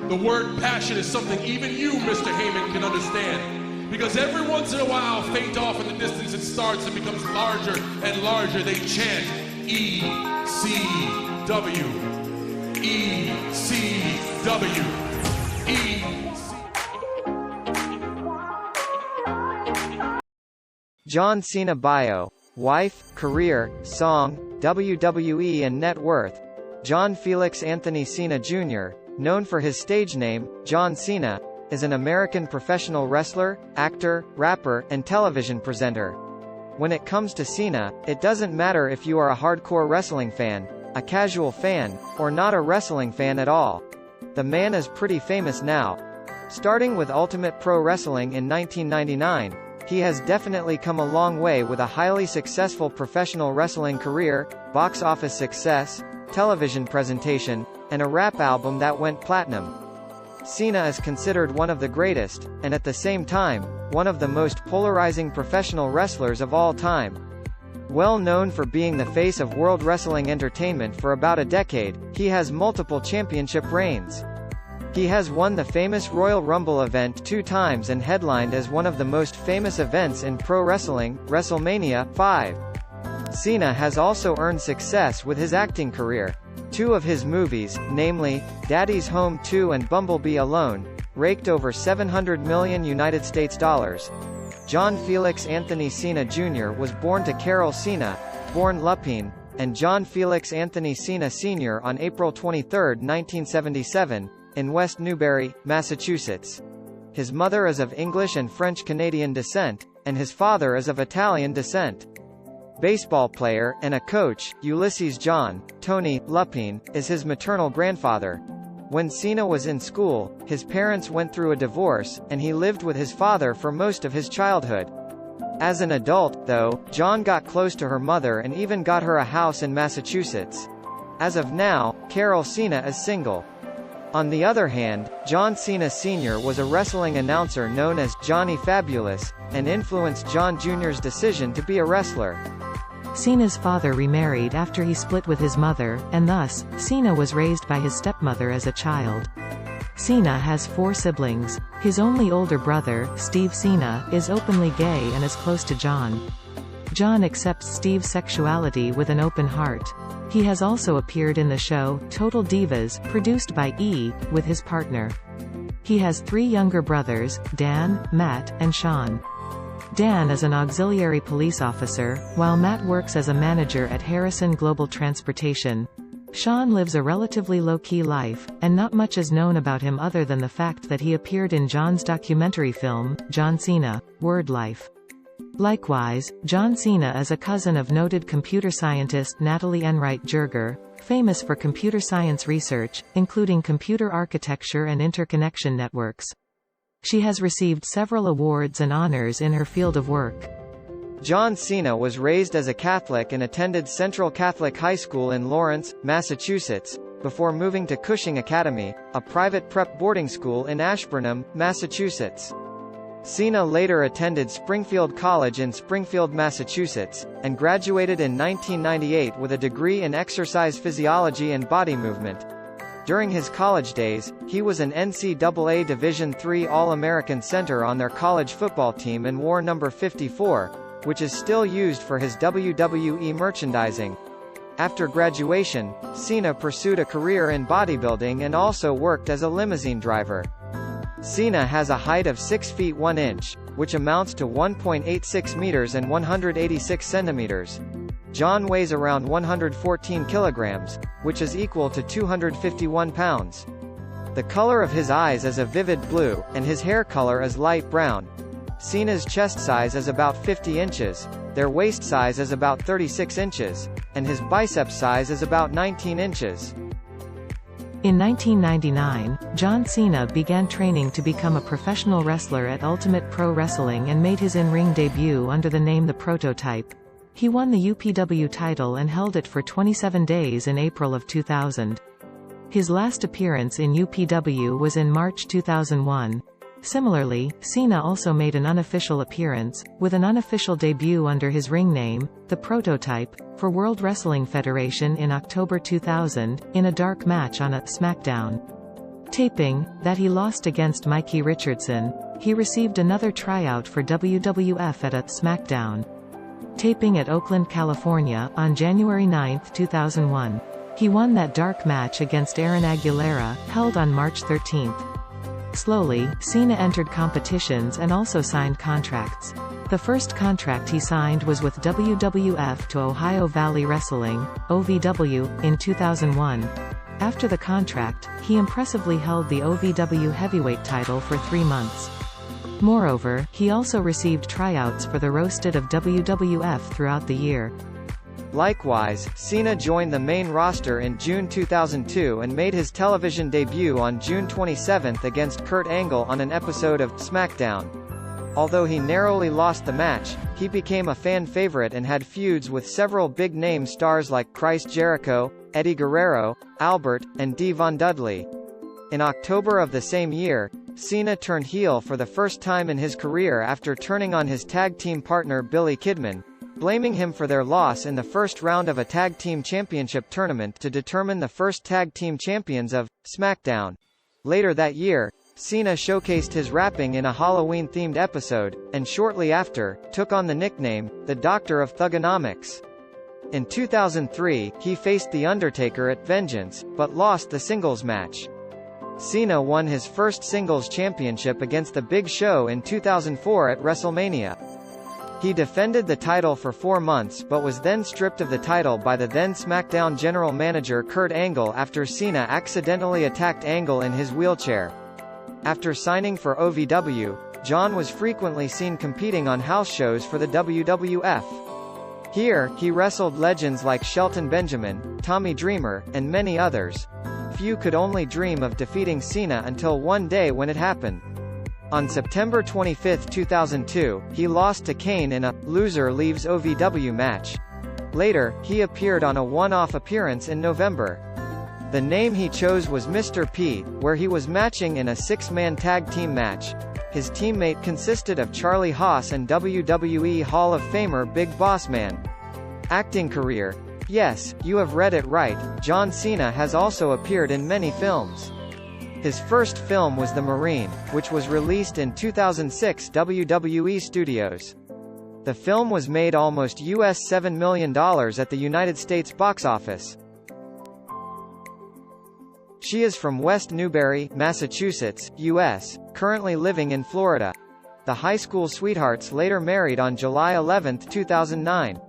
The word passion is something even you, Mr. Heyman, can understand. Because every once in a while, faint off in the distance, it starts and becomes larger and larger. They chant E-C-W. E-C-W. John Cena bio. Wife, career, song, WWE and net worth. John Felix Anthony Cena Jr., known for his stage name, John Cena, is an American professional wrestler, actor, rapper, and television presenter. When it comes to Cena, it doesn't matter if you are a hardcore wrestling fan, a casual fan, or not a wrestling fan at all. The man is pretty famous now. Starting with Ultimate Pro Wrestling in 1999, he has definitely come a long way with a highly successful professional wrestling career, box office success, television presentation, and a rap album that went platinum. Cena is considered one of the greatest, and at the same time, one of the most polarizing professional wrestlers of all time. Well known for being the face of World Wrestling Entertainment for about a decade, he has multiple championship reigns. He has won the famous Royal Rumble event 2 times and headlined as one of the most famous events in pro wrestling, Wrestlemania 5. Cena has also earned success with his acting career. 2 of his movies, namely, Daddy's Home 2 and Bumblebee alone, raked over $700 million US dollars. John Felix Anthony Cena Jr. was born to Carol Cena, born Lupine, and John Felix Anthony Cena Sr. on April 23, 1977, in West Newbury, Massachusetts. His mother is of English and French-Canadian descent, and his father is of Italian descent. Baseball player, and a coach, Ulysses John, Tony, Lupine, is his maternal grandfather. When Cena was in school, his parents went through a divorce, and he lived with his father for most of his childhood. As an adult, though, John got close to her mother and even got her a house in Massachusetts. As of now, Carol Cena is single. On the other hand, John Cena Sr. was a wrestling announcer known as Johnny Fabulous, and influenced John Jr.'s decision to be a wrestler. Cena's father remarried after he split with his mother, and thus, Cena was raised by his stepmother as a child. Cena has 4 siblings. His only older brother, Steve Cena, is openly gay and is close to John. John accepts Steve's sexuality with an open heart. He has also appeared in the show, Total Divas, produced by E!, with his partner. He has 3 younger brothers, Dan, Matt, and Sean. Dan is an auxiliary police officer, while Matt works as a manager at Harrison Global Transportation. Sean lives a relatively low-key life, and not much is known about him other than the fact that he appeared in John's documentary film, John Cena, Word Life. Likewise, John Cena is a cousin of noted computer scientist Natalie Enright Jerger, famous for computer science research, including computer architecture and interconnection networks. She has received several awards and honors in her field of work. John Cena was raised as a Catholic and attended Central Catholic High School in Lawrence, Massachusetts, before moving to Cushing Academy, a private prep boarding school in Ashburnham, Massachusetts. Cena later attended Springfield College in Springfield, Massachusetts, and graduated in 1998 with a degree in exercise physiology and body movement. During his college days, he was an NCAA Division III All-American center on their college football team and wore number 54, which is still used for his WWE merchandising. After graduation, Cena pursued a career in bodybuilding and also worked as a limousine driver. Cena has a height of 6 feet 1 inch, which amounts to 1.86 meters and 186 centimeters. John weighs around 114 kilograms, which is equal to 251 pounds. The color of his eyes is a vivid blue, and his hair color is light brown. Cena's chest size is about 50 inches, their waist size is about 36 inches, and his bicep size is about 19 inches. In 1999, John Cena began training to become a professional wrestler at Ultimate Pro Wrestling and made his in-ring debut under the name The Prototype. He won the UPW title and held it for 27 days in April of 2000. His last appearance in UPW was in March 2001. Similarly, Cena also made an unofficial appearance, with an unofficial debut under his ring name, The Prototype, for World Wrestling Federation in October 2000, in a dark match on a SmackDown. Taping that he lost against Mikey Richardson, he received another tryout for WWF at a SmackDown. Taping at Oakland, California, on January 9, 2001. He won that dark match against Aaron Aguilera, held on March 13. Slowly, Cena entered competitions and also signed contracts. The first contract he signed was with WWF to Ohio Valley Wrestling, OVW, in 2001. After the contract, he impressively held the OVW heavyweight title for 3 months. Moreover, he also received tryouts for the roster of WWF throughout the year. Likewise, Cena joined the main roster in June 2002 and made his television debut on June 27 against Kurt Angle on an episode of SmackDown. Although he narrowly lost the match, he became a fan favorite and had feuds with several big-name stars like Chris Jericho, Eddie Guerrero, Albert, and Devon Dudley. In October of the same year, Cena turned heel for the first time in his career after turning on his tag team partner Billy Kidman, blaming him for their loss in the first round of a tag team championship tournament to determine the first tag team champions of SmackDown. Later that year, Cena showcased his rapping in a Halloween-themed episode, and shortly after, took on the nickname, the Doctor of Thugonomics. In 2003, he faced The Undertaker at Vengeance, but lost the singles match. Cena won his first singles championship against The Big Show in 2004 at Wrestlemania. He defended the title for 4 months but was then stripped of the title by the then SmackDown general manager Kurt Angle after Cena accidentally attacked Angle in his wheelchair. After signing for OVW, John was frequently seen competing on house shows for the WWF. Here, he wrestled legends like Shelton Benjamin, Tommy Dreamer, and many others. Few could only dream of defeating Cena until one day when it happened. On September 25, 2002, he lost to Kane in a "loser leaves OVW" match. Later, he appeared on a one-off appearance in November. The name he chose was Mr. P, where he was matching in a 6-man tag team match. His teammate consisted of Charlie Haas and WWE Hall of Famer Big Boss Man. Acting career. Yes, you have read it right, John Cena has also appeared in many films. His first film was The Marine, which was released in 2006 WWE Studios. The film was made almost US $7 million at the United States box office. She is from West Newbury, Massachusetts, U.S., currently living in Florida. The high school sweethearts later married on July 11, 2009.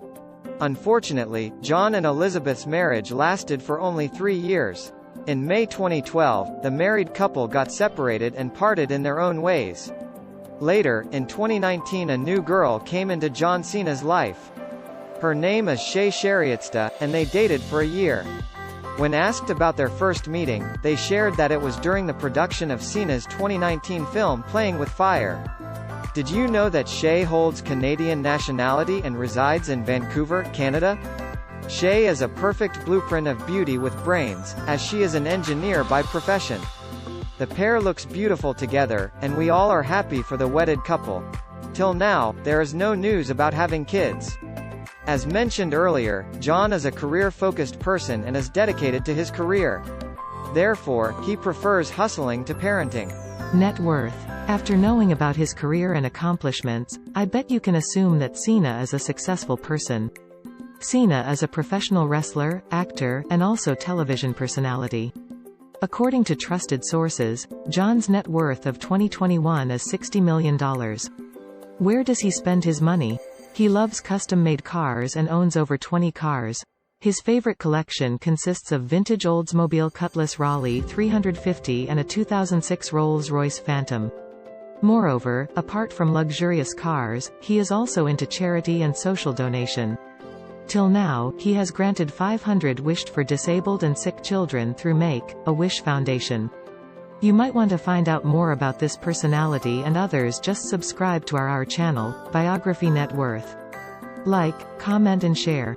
Unfortunately, John and Elizabeth's marriage lasted for only 3 years. In May 2012, the married couple got separated and parted in their own ways. Later, in 2019, a new girl came into John Cena's life. Her name is Shay Shariatsta, and they dated for a year. When asked about their first meeting, they shared that it was during the production of Cena's 2019 film Playing with Fire. Did you know that Shay holds Canadian nationality and resides in Vancouver, Canada? Shay is a perfect blueprint of beauty with brains, as she is an engineer by profession. The pair looks beautiful together, and we all are happy for the wedded couple. Till now, there is no news about having kids. As mentioned earlier, John is a career-focused person and is dedicated to his career. Therefore, he prefers hustling to parenting. Net worth. After knowing about his career and accomplishments, I bet you can assume that Cena is a successful person. Cena is a professional wrestler, actor, and also television personality. According to trusted sources, John's net worth of 2021 is $60 million. Where does he spend his money? He loves custom-made cars and owns over 20 cars. His favorite collection consists of vintage Oldsmobile Cutlass Raleigh 350 and a 2006 Rolls-Royce Phantom. Moreover, apart from luxurious cars, he is also into charity and social donation. Till now, he has granted 500 wished for disabled and sick children through Make-A-Wish Foundation. You might want to find out more about this personality and others, just subscribe to our channel, Biography Net Worth. Like, comment and share.